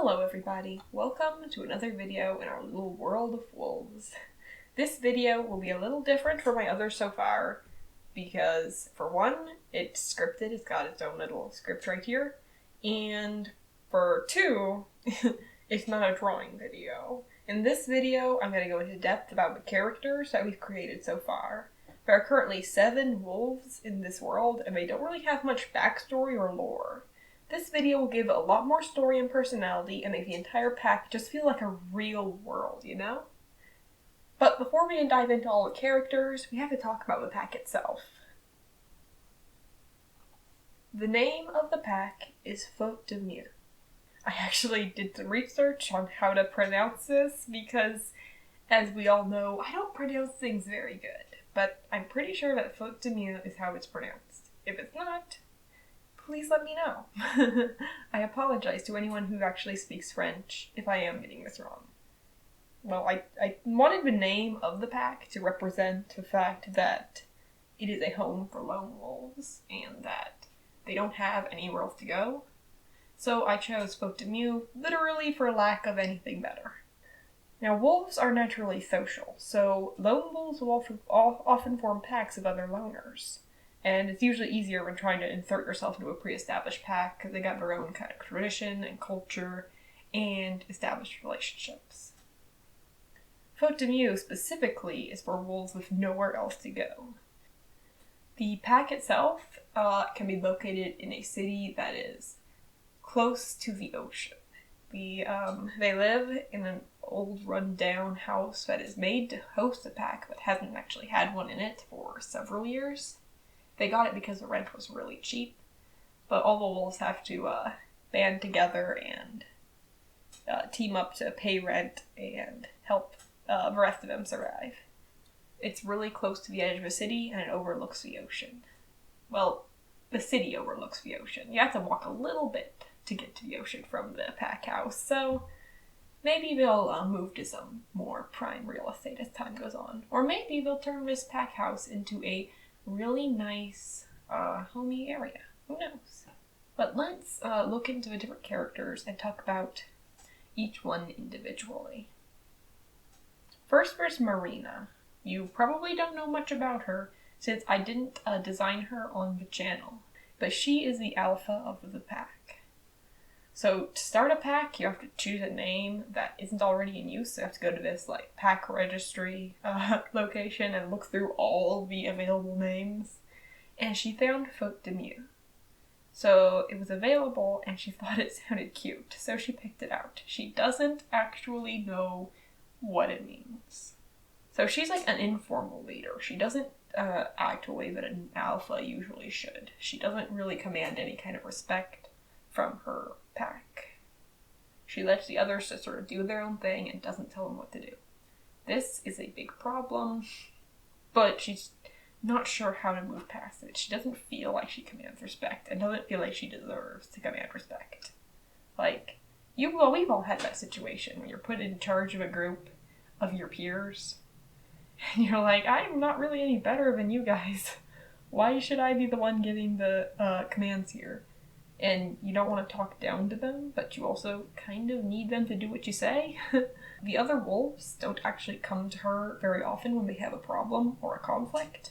Hello everybody, welcome to another video in our little world of wolves. This video will be a little different from my others so far because, for one, it's scripted, it's got its own little script right here, and for two, it's not a drawing video. In this video, I'm going to go into depth about the characters that we've created so far. There are currently 7 wolves in this world, and they don't really have much backstory or lore. This video will give a lot more story and personality and make the entire pack just feel like a real world, you know? But before we dive into all the characters, we have to talk about the pack itself. The name of the pack is Faute de Mieux. I actually did some research on how to pronounce this because, as we all know, I don't pronounce things very good, but I'm pretty sure that Faute de Mieux is how it's pronounced. If it's not, please let me know. I apologize to anyone who actually speaks French if I am getting this wrong. Well, I wanted the name of the pack to represent the fact that it is a home for lone wolves and that they don't have anywhere else to go. So I chose Faute de Mieux literally for lack of anything better. Now, wolves are naturally social, so lone wolves will often form packs of other loners. And it's usually easier when trying to insert yourself into a pre-established pack because they got their own kind of tradition and culture and established relationships. Faute de Mieux specifically is for wolves with nowhere else to go. The pack itself can be located in a city that is close to the ocean. They live in an old run-down house that is made to host a pack but hasn't actually had one in it for several years. They got it because the rent was really cheap, but all the wolves have to band together and team up to pay rent and help the rest of them survive. It's really close to the edge of the city and it overlooks the ocean. Well, the city overlooks the ocean. You have to walk a little bit to get to the ocean from the pack house, so maybe they'll move to some more prime real estate as time goes on. Or maybe they'll turn this pack house into a really nice, homey area. Who knows? But let's look into the different characters and talk about each one individually. First, there's Marina. You probably don't know much about her since I didn't design her on the channel, but she is the alpha of the pack. So to start a pack, you have to choose a name that isn't already in use. So you have to go to this pack registry location and look through all the available names. And she found Faute de Mieux. So it was available and she thought it sounded cute. So she picked it out. She doesn't actually know what it means. So she's like an informal leader. She doesn't act the way that an alpha usually should. She doesn't really command any kind of respect from her pack. She lets the others just sort of do their own thing and doesn't tell them what to do. This is a big problem, but she's not sure how to move past it. She doesn't feel like she commands respect and doesn't feel like she deserves to command respect. We've all had that situation when you're put in charge of a group of your peers and you're like, I'm not really any better than you guys. Why should I be the one giving the commands here? And you don't want to talk down to them, but you also kind of need them to do what you say. The other wolves don't actually come to her very often when they have a problem or a conflict.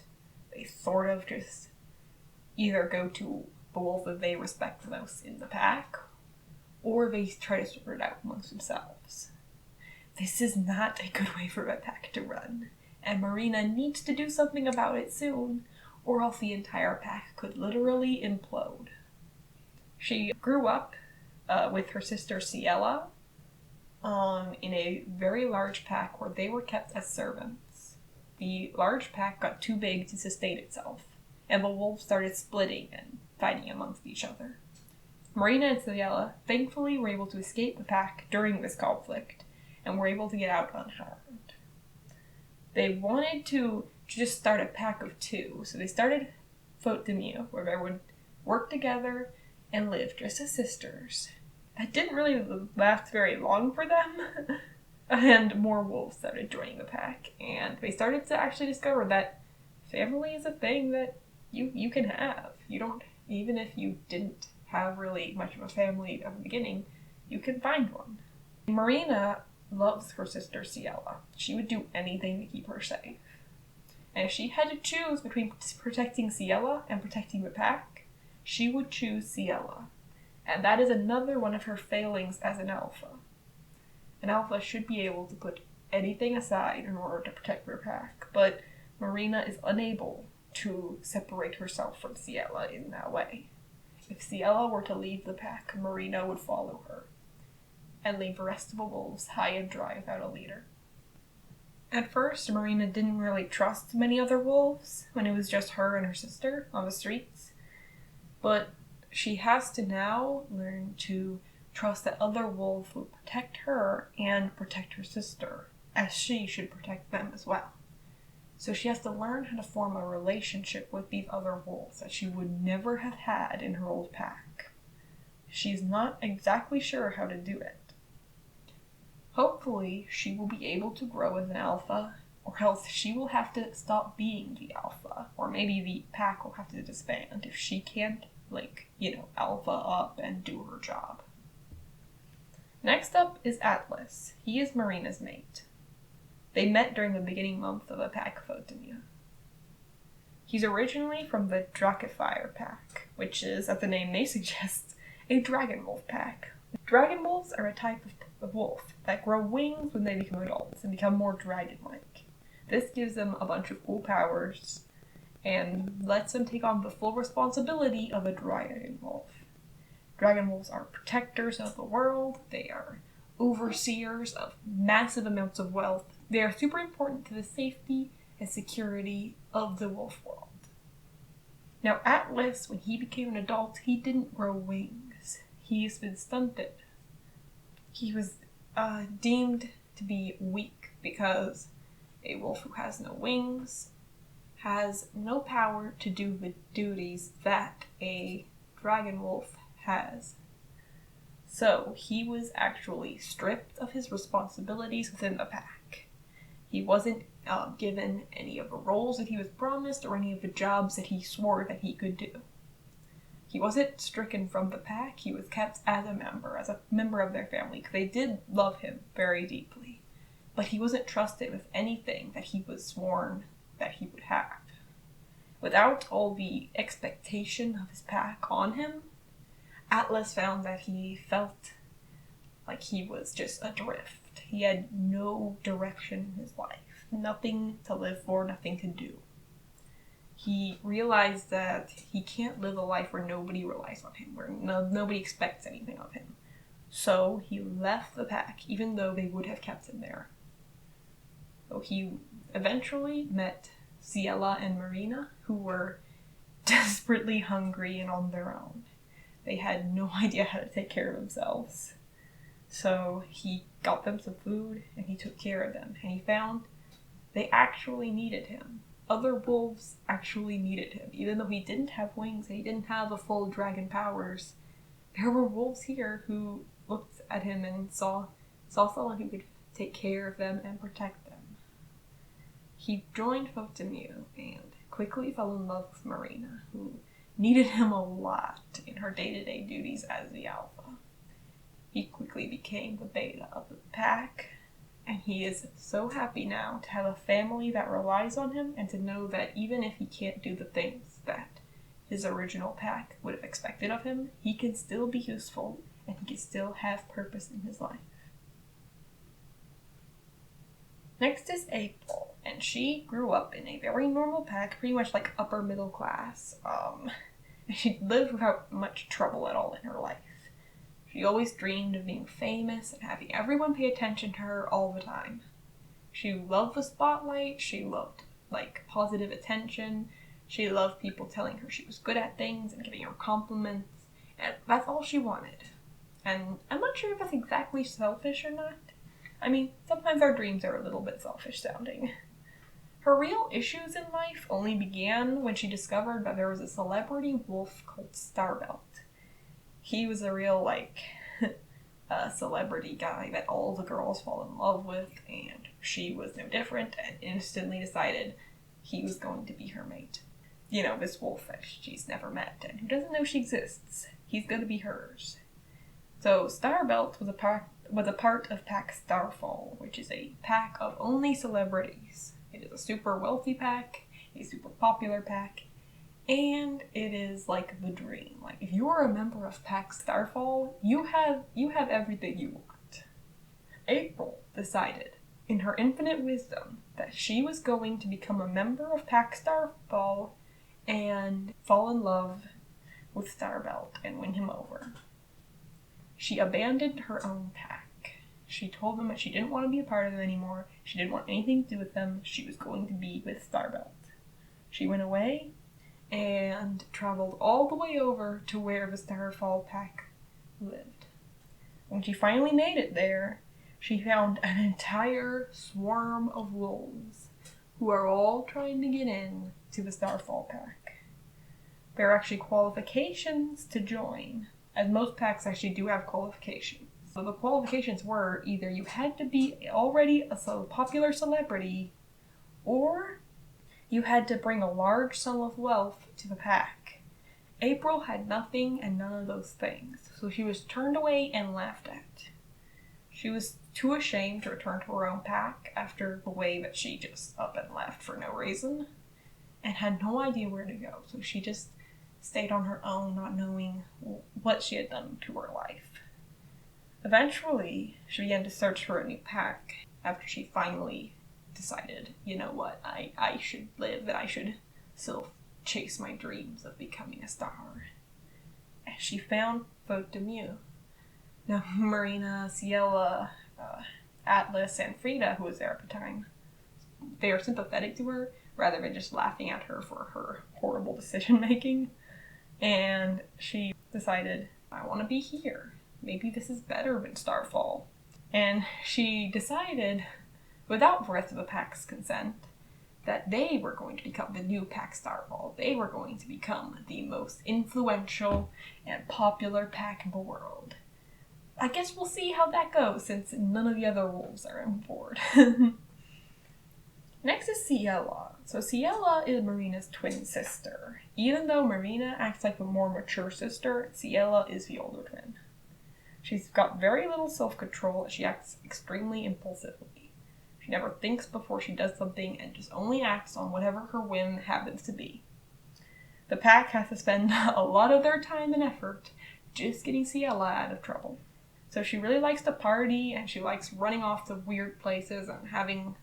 They sort of just either go to the wolf that they respect the most in the pack, or they try to sort it out amongst themselves. This is not a good way for a pack to run, and Marina needs to do something about it soon, or else the entire pack could literally implode. She grew up with her sister Ciela in a very large pack where they were kept as servants. The large pack got too big to sustain itself, and the wolves started splitting and fighting amongst each other. Marina and Ciela thankfully were able to escape the pack during this conflict and were able to get out unharmed. They wanted to just start a pack of 2, so they started Faute de Mieux, where they would work together and live just as sisters. That didn't really last very long for them, and more wolves started joining the pack, and they started to actually discover that family is a thing that you can have. You don't, even if you didn't have really much of a family at the beginning, you can find one. Marina loves her sister Ciela. She would do anything to keep her safe. And if she had to choose between protecting Ciela and protecting the pack, she would choose Ciela. And that is another one of her failings as an alpha. An alpha should be able to put anything aside in order to protect their pack, but Marina is unable to separate herself from Ciela in that way. If Ciela were to leave the pack, Marina would follow her, and leave the rest of the wolves high and dry without a leader. At first, Marina didn't really trust many other wolves when it was just her and her sister on the streets, but she has to now learn to trust that other wolves will protect her and protect her sister, as she should protect them as well. So she has to learn how to form a relationship with these other wolves that she would never have had in her old pack. She's not exactly sure how to do it. Hopefully, she will be able to grow as an alpha, or else she will have to stop being the alpha, or maybe the pack will have to disband if she can't, alpha up and do her job. Next up is Atlas. He is Marina's mate. They met during the beginning month of the pack Faute de Mieux. He's originally from the Dracofire pack, which is, as the name may suggest, a dragon wolf pack. Dragon wolves are a type of wolf that grow wings when they become adults and become more dragon-like. This gives them a bunch of cool powers and lets them take on the full responsibility of a dragon wolf. Dragon wolves are protectors of the world. They are overseers of massive amounts of wealth. They are super important to the safety and security of the wolf world. Now, Atlas, when he became an adult, he didn't grow wings. He's been stunted. He was deemed to be weak because a wolf who has no wings has no power to do the duties that a dragon wolf has. So he was actually stripped of his responsibilities within the pack. He wasn't given any of the roles that he was promised or any of the jobs that he swore that he could do. He wasn't stricken from the pack. He was kept as a member of their family, because they did love him very deeply. But he wasn't trusted with anything that he was sworn that he would have. Without all the expectation of his pack on him, Atlas found that he felt like he was just adrift. He had no direction in his life, nothing to live for, nothing to do. He realized that he can't live a life where nobody relies on him, where nobody expects anything of him. So he left the pack, even though they would have kept him there. So he eventually met Ciela and Marina, who were desperately hungry and on their own. They had no idea how to take care of themselves. So he got them some food, and he took care of them, and he found they actually needed him. Other wolves actually needed him. Even though he didn't have wings and he didn't have a full dragon powers, there were wolves here who looked at him and saw someone who could take care of them and protect them. He joined Faute de Mieux and quickly fell in love with Marina, who needed him a lot in her day-to-day duties as the alpha. He quickly became the beta of the pack, and he is so happy now to have a family that relies on him and to know that even if he can't do the things that his original pack would have expected of him, he can still be useful and he can still have purpose in his life. Next is April, and she grew up in a very normal pack, pretty much like upper middle class. She lived without much trouble at all in her life. She always dreamed of being famous and having everyone pay attention to her all the time. She loved the spotlight, she loved, positive attention, she loved people telling her she was good at things and giving her compliments, and that's all she wanted. And I'm not sure if that's exactly selfish or not. I mean, sometimes our dreams are a little bit selfish sounding. Her real issues in life only began when she discovered that there was a celebrity wolf called Starbelt. He was a real, celebrity guy that all the girls fall in love with, and she was no different and instantly decided he was going to be her mate. You know, this wolf that she's never met and who doesn't know she exists. He's going to be hers. So Starbelt was a part of Pack Starfall, which is a pack of only celebrities. It is a super wealthy pack, a super popular pack, and it is like the dream. Like, if you are a member of Pack Starfall, you have everything you want. April decided, in her infinite wisdom, that she was going to become a member of Pack Starfall and fall in love with Starbelt and win him over. She abandoned her own pack. She told them that she didn't want to be a part of them anymore. She didn't want anything to do with them. She was going to be with Starbelt. She went away and traveled all the way over to where the Starfall pack lived. When she finally made it there, she found an entire swarm of wolves who are all trying to get in to the Starfall pack. There are actually qualifications to join, as most packs actually do have qualifications. So the qualifications were either you had to be already a popular celebrity, or you had to bring a large sum of wealth to the pack. April had nothing and none of those things, so she was turned away and laughed at. She was too ashamed to return to her own pack after the way that she just up and left for no reason, and had no idea where to go, so she just stayed on her own, not knowing what she had done to her life. Eventually, she began to search for a new pack after she finally decided, you know what, I should live and I should still chase my dreams of becoming a star. And she found Faute de Mieux. Now, Marina, Ciela, Atlas, and Frida, who was there at the time, they are sympathetic to her rather than just laughing at her for her horrible decision making. And she decided, I want to be here. Maybe this is better than Starfall. And she decided, without the rest of the pack's consent, that they were going to become the new Pack Starfall. They were going to become the most influential and popular pack in the world. I guess we'll see how that goes, since none of the other wolves are on board. Next is Ciela. So Ciela is Marina's twin sister. Even though Marina acts like the more mature sister, Ciela is the older twin. She's got very little self-control and she acts extremely impulsively. She never thinks before she does something and just only acts on whatever her whim happens to be. The pack has to spend a lot of their time and effort just getting Ciela out of trouble. So she really likes to party and she likes running off to weird places and having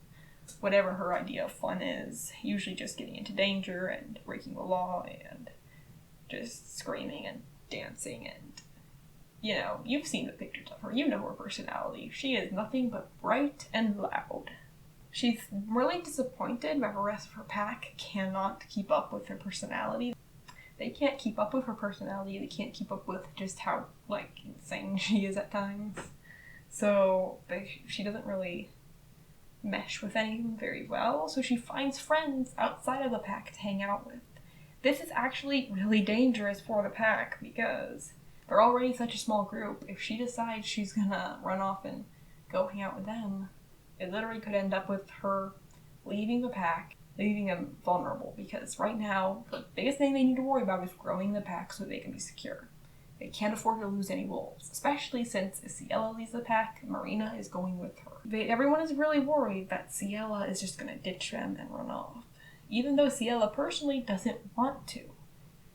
whatever her idea of fun is, usually just getting into danger and breaking the law and just screaming and dancing and, you know, you've seen the pictures of her, you know her personality. She is nothing but bright and loud. She's really disappointed that the rest of her pack cannot keep up with her personality. They can't keep up with her personality, they can't keep up with just how, insane she is at times. So, she doesn't really mesh with anything very well, so she finds friends outside of the pack to hang out with. This is actually really dangerous for the pack because they're already such a small group. If she decides she's gonna run off and go hang out with them, it literally could end up with her leaving the pack, leaving them vulnerable, because right now the biggest thing they need to worry about is growing the pack so they can be secure. They can't afford to lose any wolves, especially since if Ciela leaves the pack, Marina is going with her. Everyone is really worried that Ciela is just going to ditch them and run off, even though Ciela personally doesn't want to.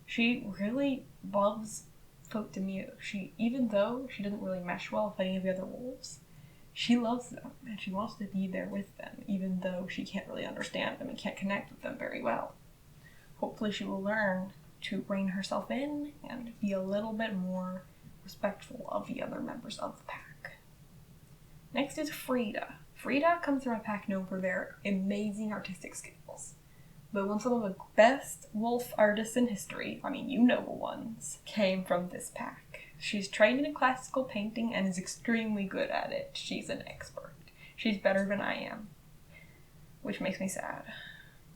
She really loves Faute de Mieux. Even though she doesn't really mesh well with any of the other wolves, she loves them and she wants to be there with them, even though she can't really understand them and can't connect with them very well. Hopefully she will learn to rein herself in and be a little bit more respectful of the other members of the pack. Next is Frida. Frida comes from a pack known for their amazing artistic skills. But when some of the best wolf artists in history, you know the ones, came from this pack. She's trained in classical painting and is extremely good at it. She's an expert. She's better than I am, which makes me sad.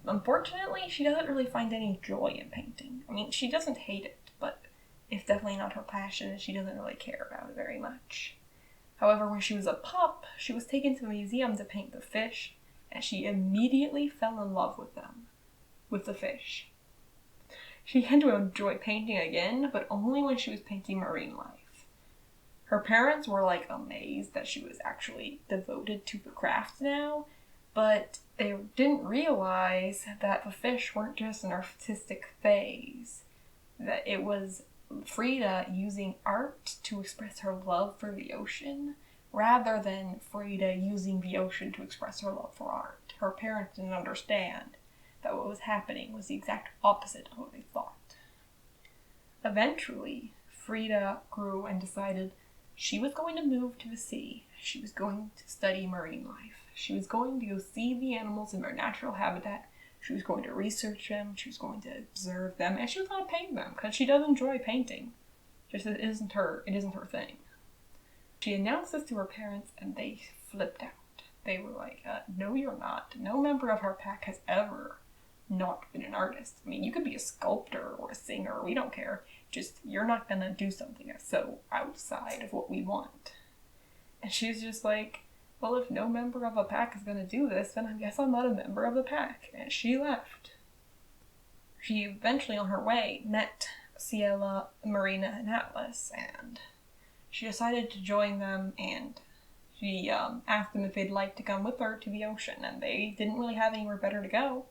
Unfortunately, she doesn't really find any joy in painting. She doesn't hate it, but it's definitely not her passion and she doesn't really care about it very much. However, when she was a pup, she was taken to a museum to paint the fish, and she immediately fell in love with them. With the fish. She had to enjoy painting again, but only when she was painting marine life. Her parents were like amazed that she was actually devoted to the craft now, but they didn't realize that the fish weren't just an artistic phase, that it was Frida using art to express her love for the ocean, rather than Frida using the ocean to express her love for art. Her parents didn't understand that what was happening was the exact opposite of what they thought. Eventually, Frida grew and decided she was going to move to the sea. She was going to study marine life. She was going to go see the animals in their natural habitat. She was going to research them. She was going to observe them. And she was going to paint them, because she does enjoy painting. Just it isn't her thing. She announced this to her parents, and they flipped out. They were like, no, you're not. No member of our pack has ever not been an artist. I mean, you could be a sculptor or a singer. We don't care. Just, you're not gonna do something that's so outside of what we want. And she's just like, well, if no member of a pack is gonna do this, then I guess I'm not a member of the pack. And she left. She eventually, on her way, met Ciela, Marina, and Atlas, and she decided to join them, and she asked them if they'd like to come with her to the ocean, and they didn't really have anywhere better to go,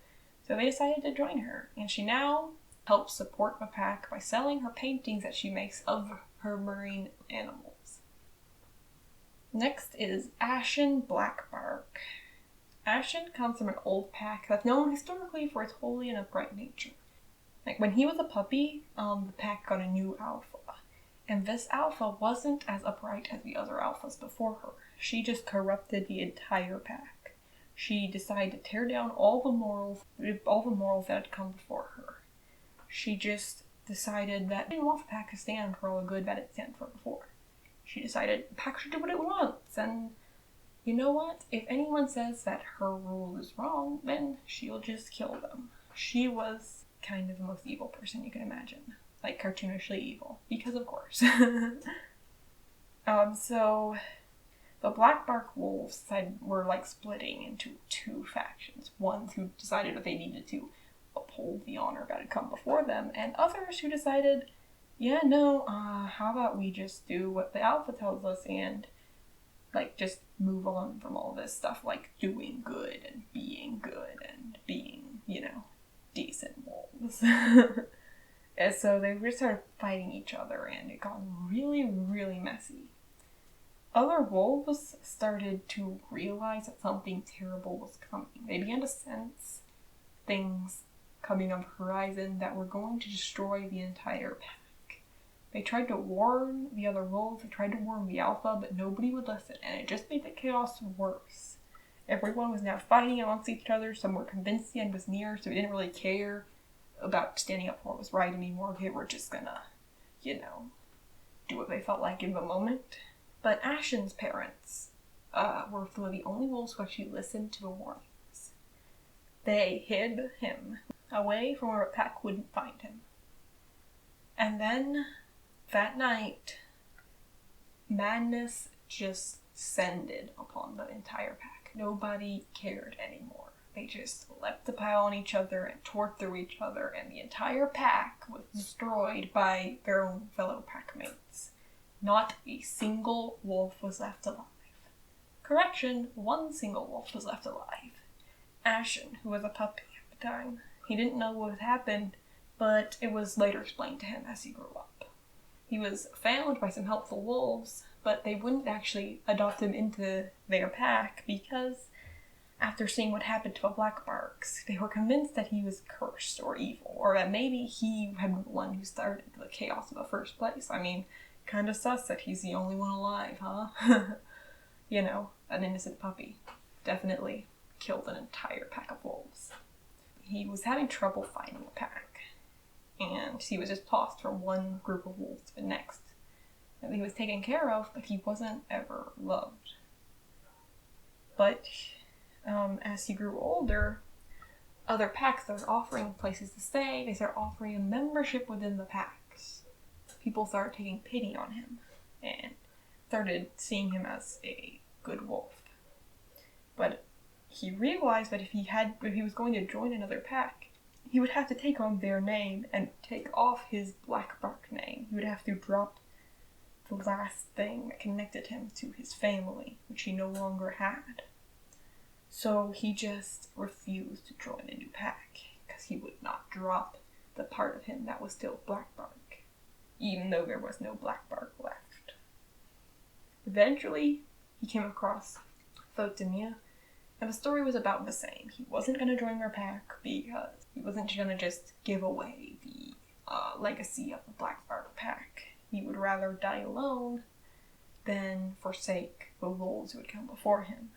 so they decided to join her. And she now helps support the pack by selling her paintings that she makes of her marine animals. Next is Ashen Blackbark. Ashen comes from an old pack that's known historically for its holy and upright nature. Like, when he was a puppy, the pack got a new alpha. And this alpha wasn't as upright as the other alphas before her. She just corrupted the entire pack. She decided to tear down all the morals that had come before her. She just decided that she didn't want the pack to stand for all the good that it stood for before. She decided the pack should do what it wants, and you know what? If anyone says that her rule is wrong, then she'll just kill them. She was kind of the most evil person you can imagine. Like, cartoonishly evil. Because of course. So the Blackbark Wolves were like splitting into two factions. Ones who decided that they needed to uphold the honor that had come before them, and others who decided, yeah, no, how about we just do what the alpha tells us and, like, just move on from all this stuff, like doing good and being decent wolves. And so they just started fighting each other, and it got really, really messy. Other wolves started to realize that something terrible was coming. They began to sense things coming on the horizon that were going to destroy the entire pack. They tried to warn the other wolves, they tried to warn the alpha, but nobody would listen, and it just made the chaos worse. Everyone was now fighting amongst each other. Some were convinced the end was near, so they didn't really care about standing up for what was right anymore. They were just gonna, do what they felt like in the moment. But Ashen's parents were some of the only wolves who actually listened to the warnings. They hid him away from where a pack wouldn't find him. And then, that night, madness just descended upon the entire pack. Nobody cared anymore. They just leapt upon on each other and tore through each other, and the entire pack was destroyed by their own fellow packmates. Not a single wolf was left alive. Correction, one single wolf was left alive. Ashen, who was a puppy at the time. He didn't know what had happened, but it was later explained to him as he grew up. He was found by some helpful wolves, but they wouldn't actually adopt him into their pack because after seeing what happened to the Blackbarks, they were convinced that he was cursed or evil, or that maybe he had been the one who started the chaos in the first place. I mean, kinda sus that he's the only one alive, huh? An innocent puppy. Definitely killed an entire pack of wolves. He was having trouble finding a pack, and he was just tossed from one group of wolves to the next. And he was taken care of, but he wasn't ever loved. But as he grew older, other packs started offering places to stay. They started offering a membership within the packs. People started taking pity on him and started seeing him as a good wolf. But he realized that if he was going to join another pack, he would have to take on their name and take off his Blackbark name. He would have to drop the last thing that connected him to his family, which he no longer had. So he just refused to join a new pack, because he would not drop the part of him that was still black bark, even though there was no black bark left. Eventually, he came across Faute de Mieux, and the story was about the same. He wasn't going to join their pack because he wasn't going to just give away the legacy of the black bark pack. He would rather die alone than forsake the wolves who would come before him.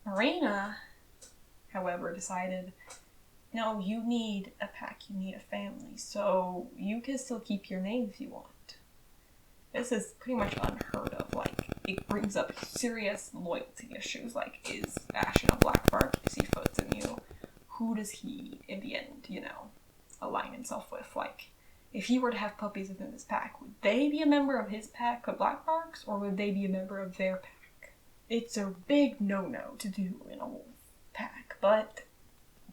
Marina, however, decided, no, you need a pack, you need a family, so you can still keep your name if you want. This is pretty much unheard of. Like, it brings up serious loyalty issues, like, is Ashen a black bark? Is he Faute de Mieux? Who does he, in the end, align himself with? Like, if he were to have puppies within this pack, would they be a member of his pack of black barks, or would they be a member of their pack? It's a big no-no to do in a wolf pack, but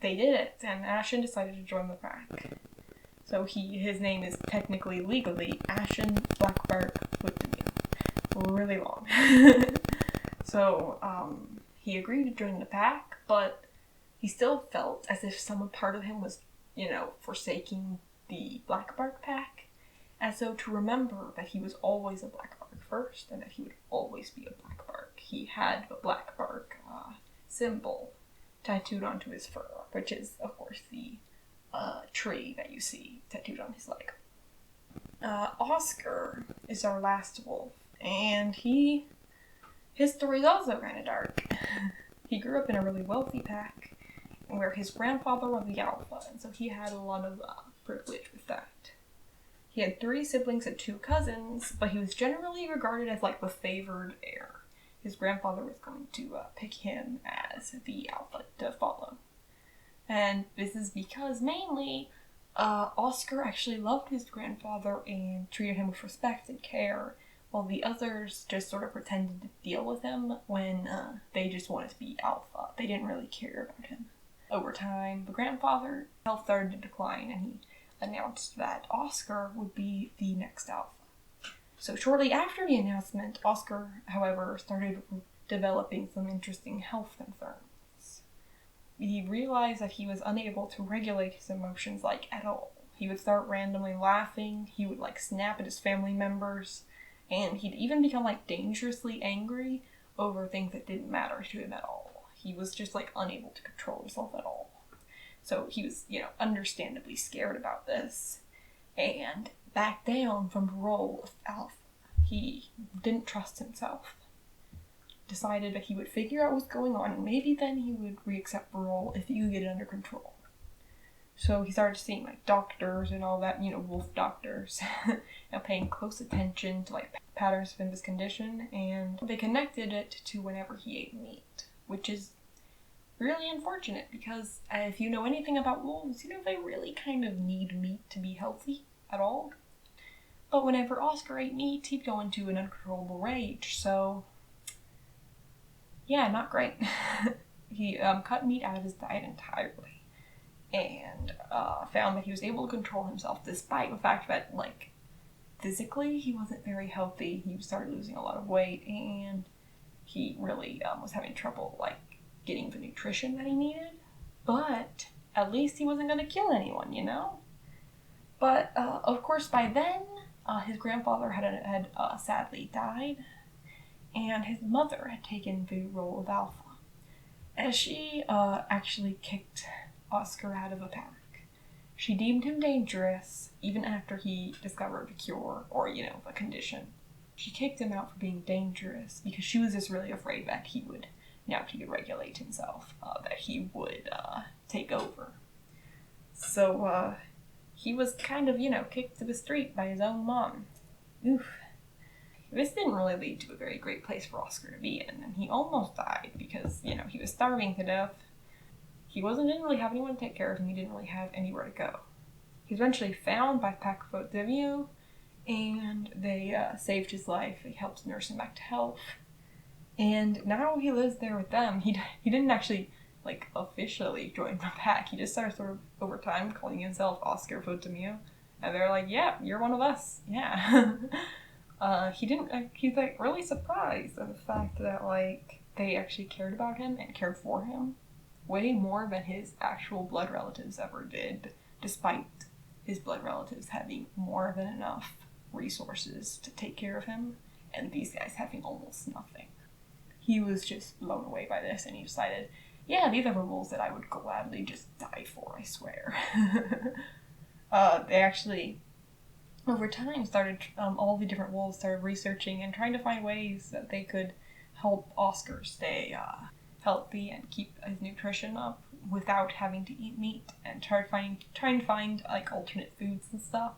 they did it, and Ashen decided to join the pack. So his name is technically, legally, Ashen Blackbark Faute de Mieux. Really long. So, he agreed to join the pack, but he still felt as if some part of him was, forsaking the Blackbark pack. And so to remember that he was always a Blackbark first, and that he would always be a Blackbark, he had the Blackbark symbol tattooed onto his fur, which is, of course, the tree that you see tattooed on his leg. Oscar is our last wolf, and his story is also kind of dark. He grew up in a really wealthy pack, where his grandfather was the alpha, and so he had a lot of privilege with that. He had 3 siblings and 2 cousins, but he was generally regarded as like the favored heir. His grandfather was going to pick him as the alpha to follow. And this is because mainly Oscar actually loved his grandfather and treated him with respect and care, while the others just sort of pretended to deal with him when they just wanted to be alpha. They didn't really care about him. Over time, the grandfather's health started to decline, and he announced that Oscar would be the next alpha. So shortly after the announcement, Oscar, however, started developing some interesting health concerns. He realized that he was unable to regulate his emotions, at all. He would start randomly laughing, he would, snap at his family members, and he'd even become, dangerously angry over things that didn't matter to him at all. He was just, unable to control himself at all. So he was, understandably scared about this, and backed down from the role of alpha. He didn't trust himself. Decided that he would figure out what's going on, and maybe then he would re-accept the role if he could get it under control. So he started seeing, doctors and all that, wolf doctors, and paying close attention to, patterns of his condition, and they connected it to whenever he ate meat, which is really unfortunate, because if you know anything about wolves, they really kind of need meat to be healthy at all. But whenever Oscar ate meat, he'd go into an uncontrollable rage, so yeah, not great. He cut meat out of his diet entirely, and found that he was able to control himself despite the fact that, physically he wasn't very healthy. He started losing a lot of weight, and he really was having trouble, getting the nutrition that he needed. But at least he wasn't going to kill anyone, But, of course, by then, his grandfather had sadly died, and his mother had taken the role of alpha. As she actually kicked Oscar out of the pack. She deemed him dangerous, even after he discovered the cure, or, the condition. She kicked him out for being dangerous, because she was just really afraid that he would, now he could regulate himself, that he would take over. So, he was kind of, kicked to the street by his own mom. Oof. This didn't really lead to a very great place for Oscar to be in, and he almost died because, he was starving to death. He didn't really have anyone to take care of him, he didn't really have anywhere to go. He was eventually found by Pack Faute de Mieux, and they saved his life. They helped nurse him back to health. And now he lives there with them. He didn't actually, officially join the pack. He just started sort of, over time, calling himself Oscar Faute de Mieux. And they're like, yeah, you're one of us. Yeah. he's like really surprised at the fact that like they actually cared about him and cared for him way more than his actual blood relatives ever did, despite his blood relatives having more than enough resources to take care of him, and these guys having almost nothing. He was just blown away by this, and he decided, yeah, these are the rules that I would gladly just die for, I swear. They actually, over time, started, all the different wolves started researching and trying to find ways that they could help Oscar stay healthy and keep his nutrition up without having to eat meat, and try and find like alternate foods and stuff.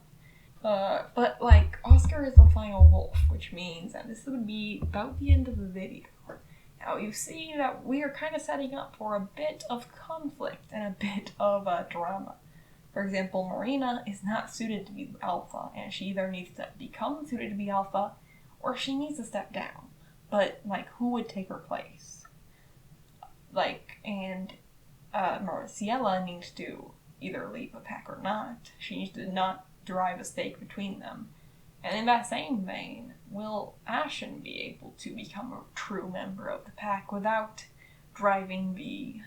But like Oscar is the final wolf, which means that this would be about the end of the video. Now you see that we are kind of setting up for a bit of conflict and a bit of drama. For example, Marina is not suited to be alpha, and she either needs to become suited to be alpha, or she needs to step down. But like, who would take her place? Like, and Ciela needs to either leave the pack or not. She needs to not drive a stake between them. And in that same vein, will Ashen be able to become a true member of the pack without driving the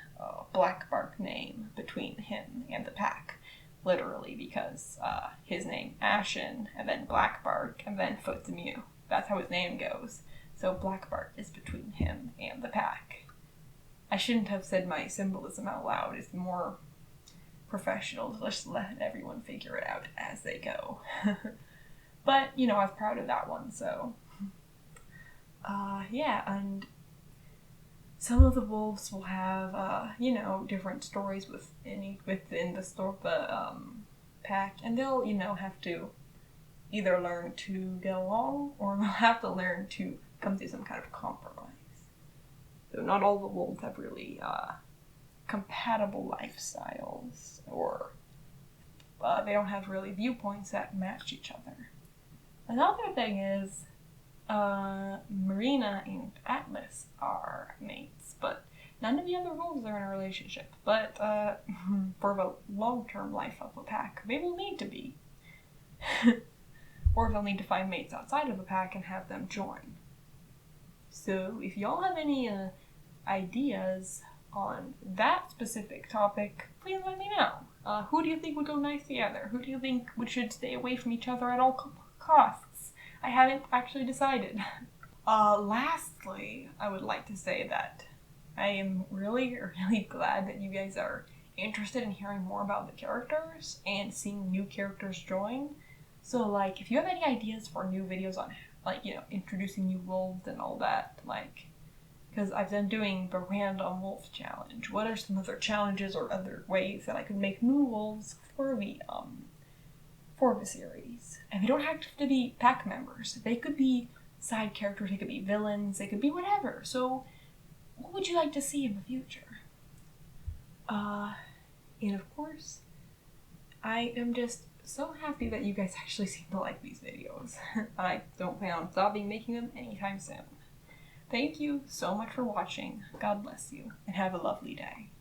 black bark name between him and the pack? Literally, because his name Ashen, and then black bark, and then Faute de Mieux. That's how his name goes. So black bark is between him and the pack. I shouldn't have said my symbolism out loud. It's more professional to just let everyone figure it out as they go. But, you know, I was proud of that one, so. Yeah, and some of the wolves will have, you know, different stories within the pack, and they'll, you know, have to either learn to get along, or they'll have to learn to come to some kind of compromise. So not all the wolves have really, compatible lifestyles, or they don't have really viewpoints that match each other. Another thing is, Marina and Atlas are mates, but none of the other wolves are in a relationship. But for the long-term life of the pack, they will need to be. Or they'll need to find mates outside of the pack and have them join. So if y'all have any ideas on that specific topic, please let me know. Who do you think would go nice together? Who do you think should stay away from each other at all costs? I haven't actually decided. Lastly, I would like to say that I am really, really glad that you guys are interested in hearing more about the characters and seeing new characters join. So, like, if you have any ideas for new videos on, like, you know, introducing new wolves and all that, like, because I've been doing the Random Wolf Challenge. What are some other challenges or other ways that I could make new wolves for the series? And they don't have to be pack members. They could be side characters, they could be villains, they could be whatever. So, what would you like to see in the future? And of course, I am just so happy that you guys actually seem to like these videos. I don't plan on stopping making them anytime soon. Thank you so much for watching. God bless you, and have a lovely day.